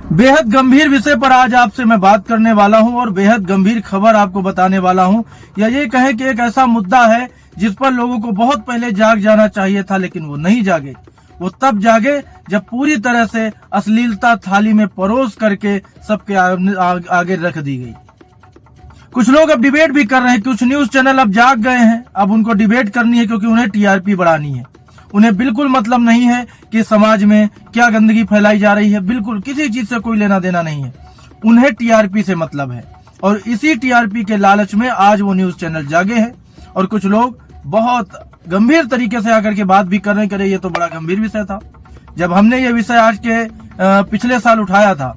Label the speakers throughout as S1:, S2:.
S1: बेहद गंभीर विषय पर आज आपसे मैं बात करने वाला हूं और बेहद गंभीर खबर आपको बताने वाला हूं। या ये कहें कि एक ऐसा मुद्दा है जिस पर लोगों को बहुत पहले जाग जाना चाहिए था, लेकिन वो नहीं जागे। वो तब जागे जब पूरी तरह से अश्लीलता थाली में परोस करके सबके आगे रख दी गई। कुछ लोग अब डिबेट भी कर रहे हैं, कुछ न्यूज चैनल अब जाग गए हैं, अब उनको डिबेट करनी है क्योंकि उन्हें टीआरपी बढ़ानी है। उन्हें बिल्कुल मतलब नहीं है कि समाज में क्या गंदगी फैलाई जा रही है, बिल्कुल किसी चीज से कोई लेना देना नहीं है। उन्हें टीआरपी से मतलब है और इसी टीआरपी के लालच में आज वो न्यूज चैनल जागे हैं और कुछ लोग बहुत गंभीर तरीके से आकर के बात भी कर रहे हैं। करे ये तो बड़ा गंभीर विषय था। जब हमने ये विषय आज के पिछले साल उठाया था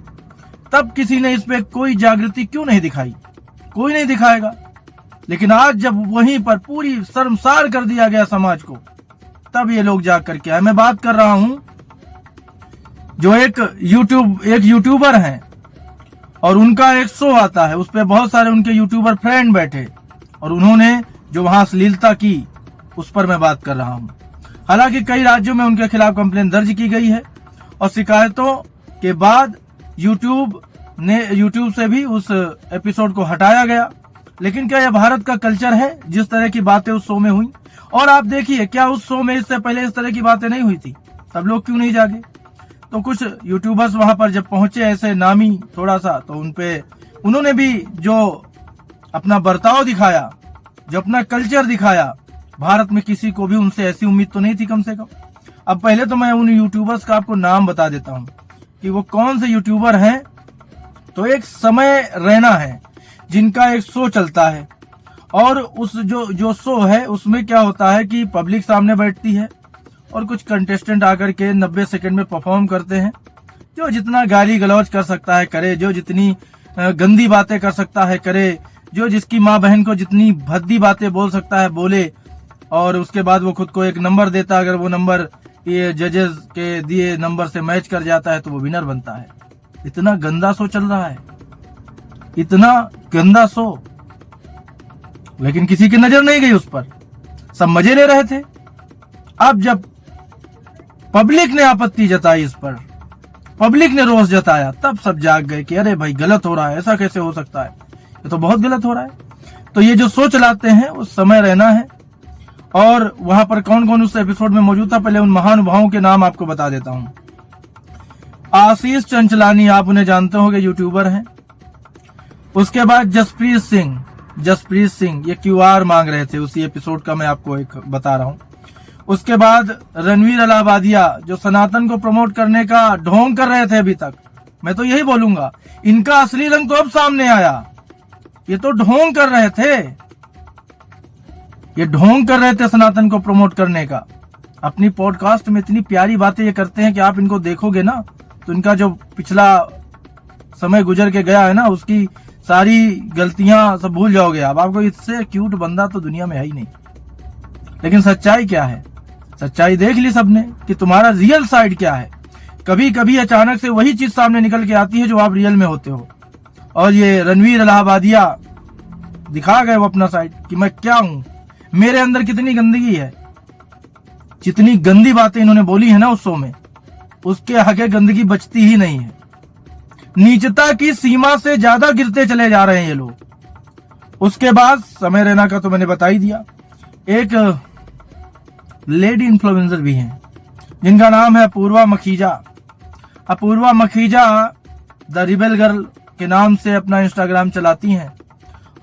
S1: तब किसी ने इस पे कोई जागृति क्यों नहीं दिखाई? कोई नहीं दिखाएगा। लेकिन आज जब वहीं पर पूरी शर्मसार कर दिया गया समाज को, तब ये लोग जाग करके आए। मैं बात कर रहा हूं जो एक यूट्यूबर हैं और उनका एक शो आता है, उस पर बहुत सारे उनके यूट्यूबर फ्रेंड बैठे और उन्होंने जो वहां अश्लीलता की, उस पर मैं बात कर रहा हूं। हालांकि कई राज्यों में उनके खिलाफ कंप्लेन दर्ज की गई है और शिकायतों के बाद यूट्यूब से भी उस एपिसोड को हटाया गया। लेकिन क्या यह भारत का कल्चर है? जिस तरह की बातें उस शो में हुई, और आप देखिए क्या उस शो में इससे पहले इस तरह की बातें नहीं हुई थी? तब लोग क्यों नहीं जागे? तो कुछ यूट्यूबर्स वहां पर जब पहुंचे ऐसे नामी थोड़ा सा, तो उन्होंने भी जो अपना बर्ताव दिखाया, जो अपना कल्चर दिखाया, भारत में किसी को भी उनसे ऐसी उम्मीद तो नहीं थी कम से कम। अब पहले तो मैं उन यूट्यूबर्स का आपको नाम बता देता हूं कि वो कौन से यूट्यूबर हैं। तो एक समय रैना है जिनका एक शो चलता है और उस जो शो है उसमें क्या होता है कि पब्लिक सामने बैठती है और कुछ कंटेस्टेंट आकर के 90 सेकंड में परफॉर्म करते हैं। जो जितना गाली गलौज कर सकता है करे, जो जितनी गंदी बातें कर सकता है करे, जो जिसकी माँ बहन को जितनी भद्दी बातें बोल सकता है बोले, और उसके बाद वो खुद को एक नंबर देता है। अगर वो नंबर ये जजेस के दिए नंबर से मैच कर जाता है तो वो विनर बनता है। इतना गंदा शो चल रहा है, इतना गंदा शो, लेकिन किसी की नजर नहीं गई उस पर, सब मजे ले रहे थे। अब जब पब्लिक ने आपत्ति जताई इस पर, पब्लिक ने रोष जताया, तब सब जाग गए कि अरे भाई गलत हो रहा है, ऐसा कैसे हो सकता है, ये तो बहुत गलत हो रहा है। तो ये जो शो चलाते हैं उस समय रहना है और वहां पर कौन कौन उस एपिसोड में मौजूद था, पहले उन महानुभावों के नाम आपको बता देता हूं। आशीष चंचलानी, आप उन्हें जानते होंगे, यूट्यूबर हैं। उसके बाद जसप्रीत सिंह ये क्यूआर मांग रहे थे, उसी एपिसोड का मैं आपको एक बता रहा हूं। उसके बाद रणवीर अलाहाबादिया जो सनातन को प्रमोट करने का ढोंग कर रहे थे अभी तक, मैं तो यही बोलूंगा इनका असली रंग तो अब सामने आया। ये तो ढोंग कर रहे थे, ये ढोंग कर रहे थे सनातन को प्रमोट करने का। अपनी पॉडकास्ट में इतनी प्यारी बातें ये करते हैं कि आप इनको देखोगे ना तो इनका जो पिछला समय गुजर के गया है ना, उसकी सारी गलतियां सब भूल जाओगे आप। आपको इससे क्यूट बंदा तो दुनिया में है ही नहीं। लेकिन सच्चाई क्या है? सच्चाई देख ली सबने कि तुम्हारा रियल साइड क्या है। कभी कभी अचानक से वही चीज सामने निकल के आती है जो आप रियल में होते हो। और ये रणवीर अलाहाबादिया दिखा गए वो अपना साइड कि मैं क्या हूं, मेरे अंदर कितनी गंदगी है। जितनी गंदी बातें इन्होंने बोली है ना उस शो में, उसके आगे गंदगी बचती ही नहीं है। नीचता की सीमा से ज्यादा गिरते चले जा रहे हैं ये लोग। उसके बाद समय रैना का तो मैंने बता ही दिया। एक लेडी इन्फ्लुएंसर भी हैं जिनका नाम है Apoorva Makhija. Apoorva Makhija the rebel girl के नाम से अपना इंस्टाग्राम चलाती हैं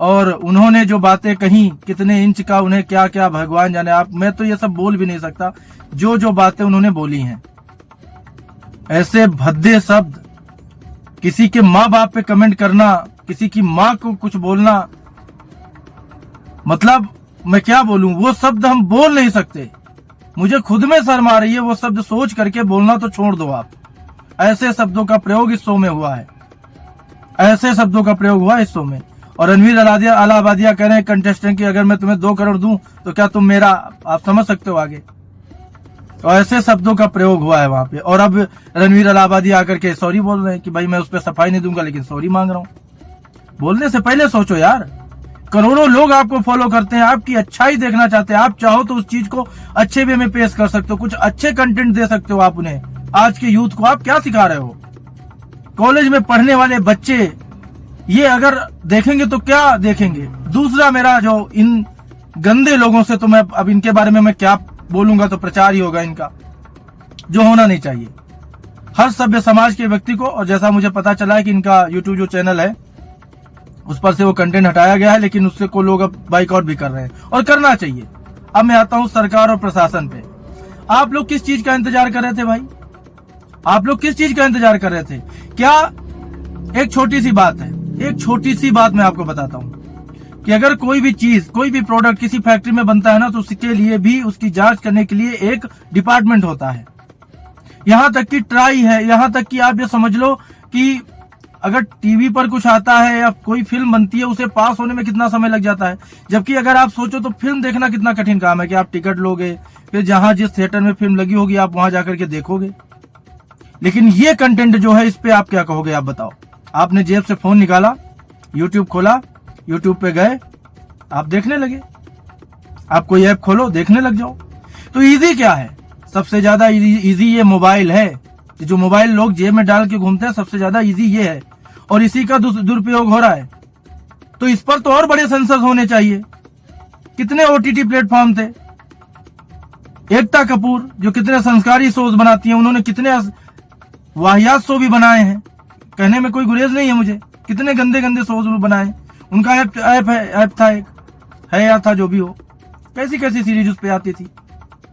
S1: और उन्होंने जो बातें कही, कितने इंच का उन्हें क्या क्या भगवान जाने। आप, मैं तो ये सब बोल भी नहीं सकता जो बातें उन्होंने बोली हैं। ऐसे भद्दे शब्द, किसी के माँ बाप पे कमेंट करना, किसी की माँ को कुछ बोलना, मतलब मैं क्या बोलूं, वो शब्द हम बोल नहीं सकते। मुझे खुद में शर्म आ रही है वो शब्द सोच करके बोलना तो छोड़ दो आप। ऐसे शब्दों का प्रयोग इस शो में हुआ है, ऐसे शब्दों का प्रयोग हुआ इस शो में। और रणवीर अलाहाबादिया कह रहे हैं कंटेस्टेंट की अगर मैं तुम्हें 2 करोड़ दूं तो क्या तुम मेरा, आप समझ सकते हो आगे। और ऐसे शब्दों का प्रयोग हुआ है वहां पे। और अब रणवीर अलाहाबादिया आकर के सॉरी बोल रहे हैं कि भाई मैं उस पर सफाई नहीं दूंगा लेकिन सॉरी मांग रहा हूं। बोलने से पहले सोचो यार, करोड़ों लोग आपको फॉलो करते हैं, आपकी अच्छाई देखना चाहते हैं। आप चाहो तो उस चीज को अच्छे वे में पेश कर सकते हो, कुछ अच्छे कंटेंट दे सकते हो आप उन्हें। आज के यूथ को आप क्या सिखा रहे हो? कॉलेज में पढ़ने वाले बच्चे ये अगर देखेंगे तो क्या देखेंगे। दूसरा मेरा जो इन गंदे लोगों से तो मैं अब इनके बारे में मैं क्या बोलूंगा, तो प्रचार ही होगा इनका, जो होना नहीं चाहिए। हर सभ्य समाज के व्यक्ति को, और जैसा मुझे पता चला है कि इनका यूट्यूब जो चैनल है उस पर से वो कंटेंट हटाया गया है, लेकिन उससे को लोग अब बाइकआउट भी कर रहे हैं और करना चाहिए। अब मैं आता हूं सरकार और प्रशासन पे। आप लोग किस चीज का इंतजार कर रहे थे भाई? आप लोग किस चीज का इंतजार कर रहे थे? क्या एक छोटी सी बात है, एक छोटी सी बात मैं आपको बताता हूं कि अगर कोई भी चीज, कोई भी प्रोडक्ट किसी फैक्ट्री में बनता है ना, तो उसके लिए भी उसकी जांच करने के लिए एक डिपार्टमेंट होता है। यहां तक कि ट्राई है, यहां तक कि आप ये समझ लो कि अगर टीवी पर कुछ आता है या कोई फिल्म बनती है, उसे पास होने में कितना समय लग जाता है। जबकि अगर आप सोचो तो फिल्म देखना कितना कठिन काम है कि आप टिकट लोगे, फिर जहां जिस थिएटर में फिल्म लगी होगी आप वहां जाकर के देखोगे। लेकिन ये कंटेंट जो है, इस पे आप क्या कहोगे? आप बताओ। आपने जेब से फोन निकाला, यूट्यूब खोला, यूट्यूब पे गए, आप देखने लगे। आप कोई ऐप खोलो, देखने लग जाओ। तो इजी क्या है? सबसे ज्यादा इजी ये मोबाइल है। जो मोबाइल लोग जेब में डाल के घूमते हैं, सबसे ज्यादा इजी ये है, और इसी का दुरुपयोग हो रहा है। तो इस पर तो और बड़े सेंसर होने चाहिए। कितने ओटीटी प्लेटफॉर्म थे। एकता कपूर जो कितने संस्कारी शोज बनाती हैं, उन्होंने कितने वाहियात शो भी बनाए हैं, कहने में कोई गुरेज नहीं है मुझे। कितने गंदे गंदे शोज बनाए। उनका ऐप था, एक है या था, जो भी हो। कैसी कैसी सीरीज उस पे आती थी।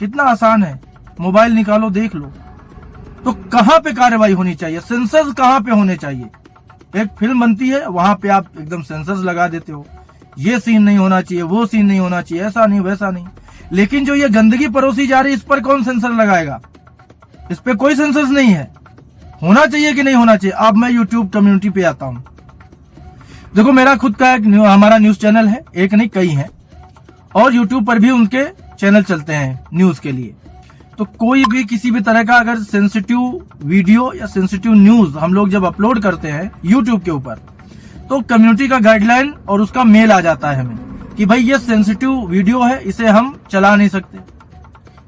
S1: कितना आसान है, मोबाइल निकालो, देख लो। तो कहां पे कार्रवाई होनी चाहिए? सेंसर्स कहां पे होने चाहिए? एक फिल्म बनती है, वहां पे आप एकदम सेंसर्स लगा देते हो, ये सीन नहीं होना चाहिए, वो सीन नहीं होना चाहिए, ऐसा नहीं वैसा नहीं। लेकिन जो ये गंदगी परोसी जा रही है, इस पर कौन सेंसर लगाएगा? इस पे कोई सेंसर्स नहीं है। होना चाहिए कि नहीं होना चाहिए? अब मैं यूट्यूब कम्युनिटी पे आता हूं। देखो, मेरा खुद का एक हमारा न्यूज चैनल है, एक नहीं कई है, और यूट्यूब पर भी उनके चैनल चलते हैं न्यूज के लिए। तो कोई भी किसी भी तरह का अगर सेंसिटिव वीडियो या सेंसिटिव न्यूज हम लोग जब अपलोड करते हैं यूट्यूब के ऊपर, तो कम्युनिटी का गाइडलाइन और उसका मेल आ जाता है हमें कि भाई ये सेंसिटिव वीडियो है, इसे हम चला नहीं सकते।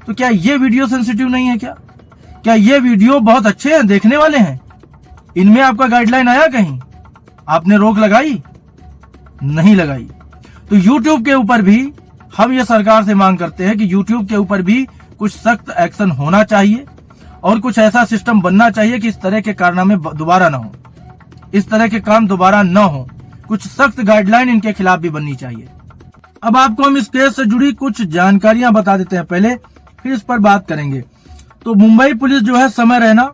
S1: तो क्या ये वीडियो सेंसिटिव नहीं है? क्या ये वीडियो बहुत अच्छे हैं, देखने वाले हैं? इनमें आपका गाइडलाइन आया कहीं? आपने रोक लगाई? नहीं लगाई। तो यूट्यूब के ऊपर भी हम ये सरकार से मांग करते हैं कि यूट्यूब के ऊपर भी कुछ सख्त एक्शन होना चाहिए, और कुछ ऐसा सिस्टम बनना चाहिए कि इस तरह के कारनामे दोबारा ना हो, इस तरह के काम दोबारा न हो। कुछ सख्त गाइडलाइन इनके खिलाफ भी बननी चाहिए। अब आपको हम इस केस से जुड़ी कुछ जानकारियां बता देते हैं पहले, फिर इस पर बात करेंगे। तो मुंबई पुलिस जो है समय रैना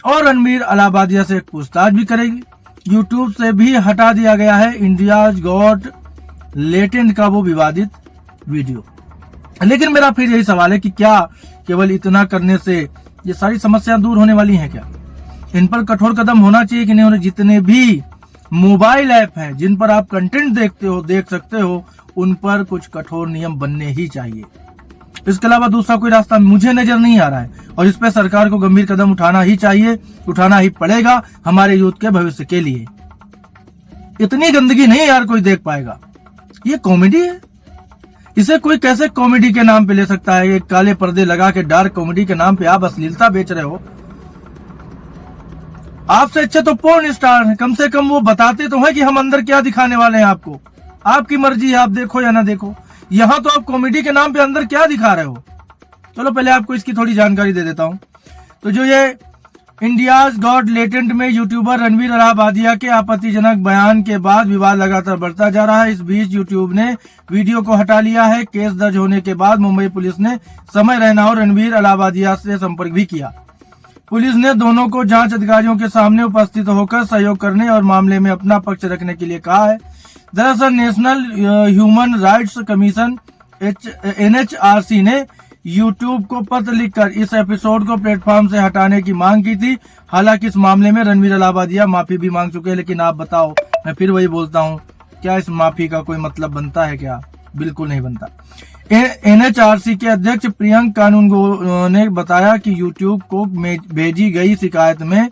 S1: और रणवीर अलाहाबादिया से पूछताछ भी करेगी। यूट्यूब से भी हटा दिया गया है इंडियाज गॉट लेटेंट का वो विवादित वीडियो। लेकिन मेरा फिर यही सवाल है कि क्या केवल इतना करने से ये सारी समस्याएं दूर होने वाली हैं? क्या इन पर कठोर कदम होना चाहिए कि नहीं होना? जितने भी मोबाइल ऐप हैं जिन पर आप कंटेंट देखते हो, देख सकते हो, उन पर कुछ कठोर नियम बनने ही चाहिए। इसके अलावा दूसरा कोई रास्ता मुझे नजर नहीं आ रहा है, और इस पर सरकार को गंभीर कदम उठाना ही चाहिए, उठाना ही पड़ेगा हमारे यूथ के भविष्य के लिए। इतनी गंदगी नहीं यार कोई देख पाएगा। ये कॉमेडी है, इसे कोई कैसे कॉमेडी के नाम पे ले सकता है? ये काले पर्दे लगा के डार्क कॉमेडी के नाम पे आप अश्लीलता बेच रहे हो। आपसे अच्छे तो पोर्न स्टार हैं, कम से कम वो बताते तो हैं कि हम अंदर क्या दिखाने वाले हैं आपको। आपकी मर्जी है, आप देखो या ना देखो। यहाँ तो आप कॉमेडी के नाम पे अंदर क्या दिखा रहे हो? चलो पहले आपको इसकी थोड़ी जानकारी दे देता हूँ। तो जो ये इंडियाज गॉट लेटेंट में यूट्यूबर रणवीर अलाहाबादिया के आपत्तिजनक बयान के बाद विवाद लगातार बढ़ता जा रहा है। इस बीच यूट्यूब ने वीडियो को हटा लिया है। केस दर्ज होने के बाद मुंबई पुलिस ने समय रैना और रणवीर अलाहाबादिया से संपर्क भी किया। पुलिस ने दोनों को जांच अधिकारियों के सामने उपस्थित होकर सहयोग करने और मामले में अपना पक्ष रखने के लिए कहा है। दरअसल national human rights commission NHRC ने यूट्यूब को पत्र लिखकर इस एपिसोड को प्लेटफॉर्म से हटाने की मांग की थी। हालांकि इस मामले में रणवीर अलाहाबादिया माफी भी मांग चुके हैं। लेकिन आप बताओ, मैं फिर वही बोलता हूँ, क्या इस माफी का कोई मतलब बनता है? क्या बिल्कुल नहीं बनता। NHRC के अध्यक्ष प्रियंक कानूनगो ने बताया कि यूट्यूब को भेजी गई शिकायत में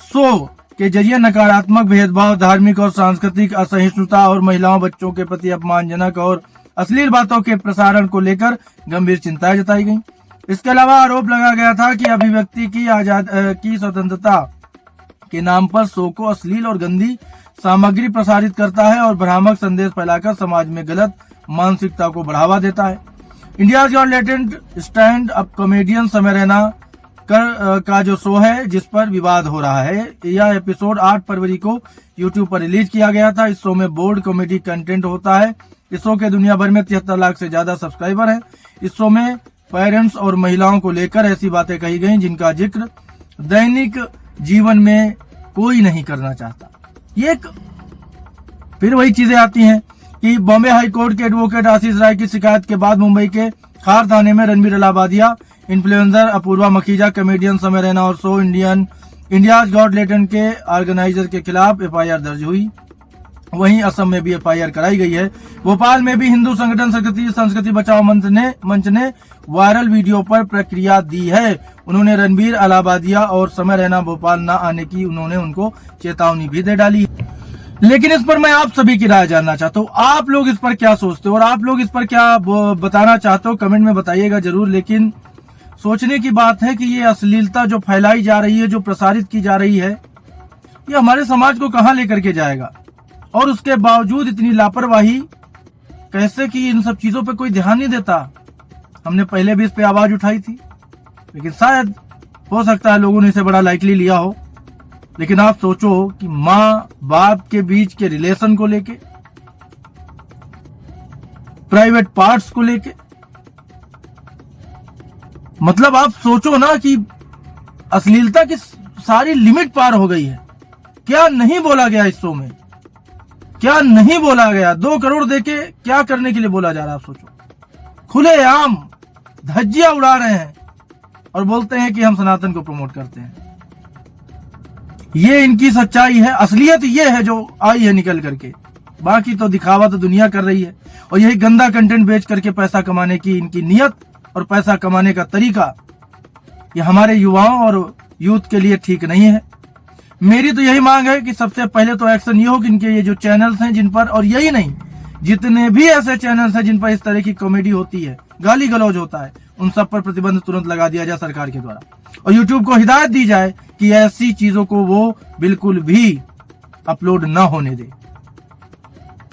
S1: शो के जरिए नकारात्मक भेदभाव, धार्मिक और सांस्कृतिक असहिष्णुता और महिलाओं बच्चों के प्रति अपमानजनक और अश्लील बातों के प्रसारण को लेकर गंभीर चिंताएं जताई गई। इसके अलावा आरोप लगा गया था कि अभिव्यक्ति की स्वतंत्रता के नाम पर शो को अश्लील और गंदी सामग्री प्रसारित करता है और भ्रामक संदेश फैलाकर समाज में गलत मानसिकता को बढ़ावा देता है। India got talent stand up comedian समय रैना का जो शो है जिस पर विवाद हो रहा है, यह एपिसोड 8 फरवरी को यूट्यूब पर रिलीज किया गया था। इस शो में बोल्ड कॉमेडी कंटेंट होता है। इस शो के दुनिया भर में 73 लाख से ज्यादा सब्सक्राइबर हैं। इस शो में पेरेंट्स और महिलाओं को लेकर ऐसी बातें कही गई जिनका जिक्र दैनिक जीवन में कोई नहीं करना चाहता। ये फिर वही चीजें आती हैं कि बॉम्बे हाई कोर्ट के एडवोकेट आशीष राय की शिकायत के बाद मुंबई के खार थाने में रणबीर अलाहाबादिया, इन्फ्लुएंसर अपूर्वा मखीजा, कॉमेडियन समय रैना और शो इंडिया गॉट टैलेंट के ऑर्गेनाइजर के खिलाफ एफआईआर दर्ज हुई। वहीं असम में भी एफआईआर कराई गई है। भोपाल में भी हिंदू संगठन संस्कृति बचाओ मंच ने वायरल वीडियो पर प्रतिक्रिया दी है। उन्होंने रणबीर अलाहाबादिया और समय रैना भोपाल न आने की उन्होंने उनको चेतावनी भी दे डाली। लेकिन इस पर मैं आप सभी की राय जानना चाहता हूँ। आप लोग इस पर क्या सोचते हो और आप लोग इस पर क्या बताना चाहते हो, कमेंट में बताइएगा जरूर। लेकिन सोचने की बात है कि ये अश्लीलता जो फैलाई जा रही है, जो प्रसारित की जा रही है, ये हमारे समाज को कहाँ लेकर के जाएगा। और उसके बावजूद इतनी लापरवाही कैसे कि इन सब चीजों पे कोई ध्यान नहीं देता। हमने पहले भी इस पे आवाज उठाई थी, लेकिन शायद हो सकता है लोगों ने इसे बड़ा लाइटली लिया हो। लेकिन आप सोचो कि माँ बाप के बीच के रिलेशन को लेके, प्राइवेट पार्ट्स को लेके, मतलब आप सोचो ना कि अश्लीलता की सारी लिमिट पार हो गई है। क्या नहीं बोला गया इस शो में, क्या नहीं बोला गया। 2 करोड़ देके क्या करने के लिए बोला जा रहा है आप सोचो। खुलेआम धज्जियां उड़ा रहे हैं और बोलते हैं कि हम सनातन को प्रमोट करते हैं। ये इनकी सच्चाई है, असलियत ये है जो आई है निकल करके। बाकी तो दिखावा तो दुनिया कर रही है। और यही गंदा कंटेंट बेच करके पैसा कमाने की इनकी नियत और पैसा कमाने का तरीका, ये हमारे युवाओं और यूथ के लिए ठीक नहीं है। मेरी तो यही मांग है कि सबसे पहले तो एक्शन ये हो कि इनके ये जो चैनल्स हैं जिन पर, और यही नहीं जितने भी ऐसे चैनल्स हैं जिन पर इस तरह की कॉमेडी होती है, गाली गलौज होता है, उन सब पर प्रतिबंध तुरंत लगा दिया जाए सरकार के द्वारा। और यूट्यूब को हिदायत दी जाए कि ऐसी चीजों को वो बिल्कुल भी अपलोड न होने दे,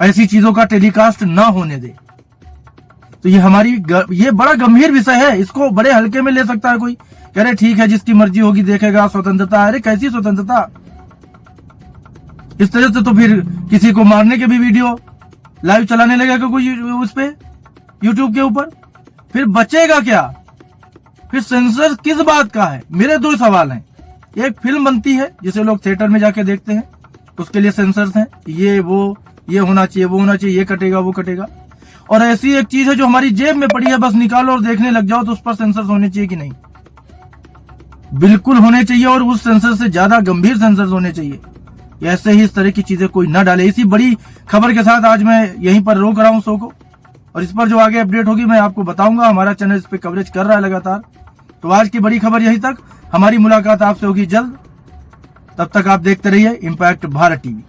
S1: ऐसी चीजों का टेलीकास्ट न होने दे। तो ये बड़ा गंभीर विषय है। इसको बड़े हल्के में ले सकता है कोई, कह रहे ठीक है जिसकी मर्जी होगी देखेगा, स्वतंत्रता। अरे कैसी स्वतंत्रता। इस तरह से तो फिर किसी को मारने के भी वीडियो लाइव चलाने लगेगा कोई उस पे यूट्यूब के ऊपर, फिर बचेगा क्या। फिर सेंसर किस बात का है। मेरे 2 सवाल हैं। एक फिल्म बनती है जिसे लोग थिएटर में जाके देखते हैं, उसके लिए सेंसर्स हैं, ये वो, ये होना चाहिए, वो होना चाहिए, ये कटेगा, वो कटेगा। और ऐसी एक चीज है जो हमारी जेब में पड़ी है, बस निकालो और देखने लग जाओ, तो उस पर सेंसर्स होने चाहिए कि नहीं? बिल्कुल होने चाहिए। और उस सेंसर से ज्यादा गंभीर सेंसर्स होने चाहिए। ऐसे ही इस तरह की चीजें कोई न डाले। इसी बड़ी खबर के साथ आज मैं यहीं पर रोक रहा हूं शो को, और इस पर जो आगे अपडेट होगी मैं आपको बताऊंगा। हमारा चैनल इस पे कवरेज कर रहा है लगातार। तो आज की बड़ी खबर यहीं तक। हमारी मुलाकात आपसे होगी जल्द। तब तक आप देखते रहिए इम्पैक्ट भारत टीवी।